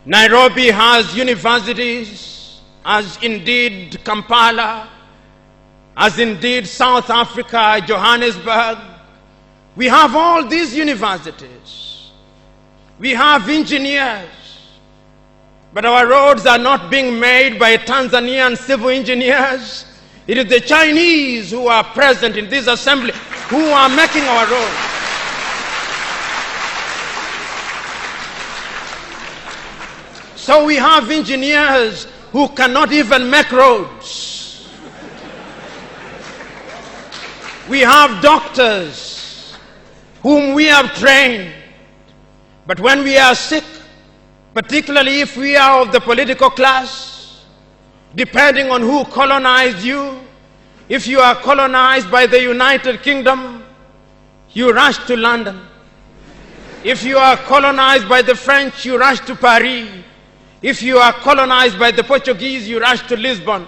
Nairobi has universities, as indeed Kampala, as indeed South Africa, Johannesburg. We have all these universities. We have engineers. But our roads are not being made by Tanzanian civil engineers. It is the Chinese who are present in this assembly who are making our roads. So we have engineers who cannot even make roads. We have doctors whom we have trained. But when we are sick, particularly if we are of the political class, depending on who colonized you, if you are colonized by the United Kingdom, you rush to London. If you are colonized by the French, you rush to Paris. If you are colonized by the Portuguese, you rush to Lisbon.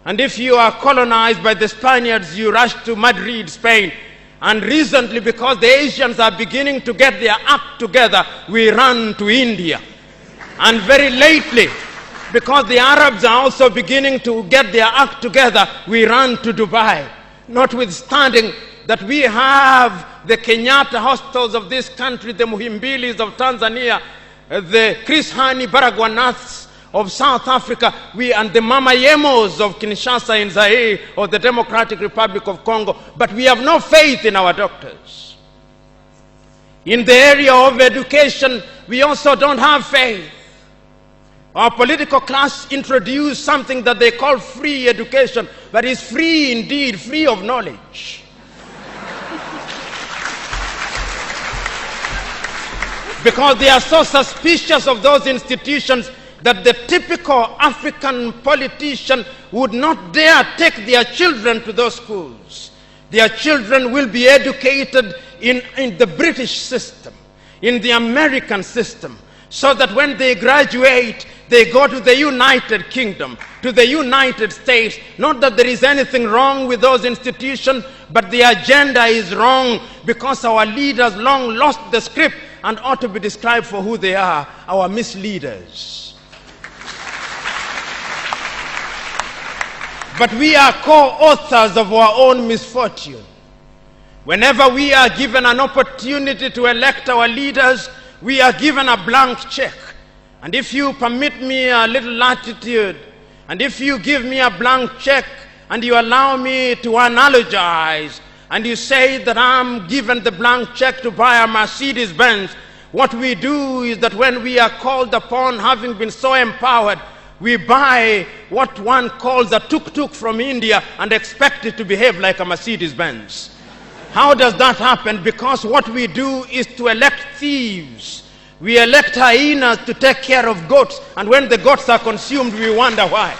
And if you are colonized by the Spaniards, you rush to Madrid, Spain. And recently, because the Asians are beginning to get their act together, we run to India. And very lately, because the Arabs are also beginning to get their act together, we run to Dubai. Notwithstanding that we have the Kenyatta hostels of this country, the Muhimbilis of Tanzania, the Chris Hani Baragwanaths of South Africa, and the Mama Yemos of Kinshasa in Zaire or the Democratic Republic of Congo, but we have no faith in our doctors. In the area of education, we also don't have faith. Our political class introduced something that they call free education, but it's free indeed, free of knowledge. Because they are so suspicious of those institutions that the typical African politician would not dare take their children to those schools. Their children will be educated in the British system, in the American system, so that when they graduate, they go to the United Kingdom, to the United States. Not that there is anything wrong with those institutions, but the agenda is wrong because our leaders long lost the script and ought to be described for who they are, our misleaders. But we are co-authors of our own misfortune. Whenever we are given an opportunity to elect our leaders, we are given a blank check. And if you permit me a little latitude, and if you give me a blank check, and you allow me to analogize, and you say that I'm given the blank check to buy a Mercedes Benz, what we do is that when we are called upon, having been so empowered, we buy what one calls a tuk-tuk from India and expect it to behave like a Mercedes Benz. How does that happen? Because what we do is to elect thieves. We elect hyenas to take care of goats, and when the goats are consumed, we wonder why.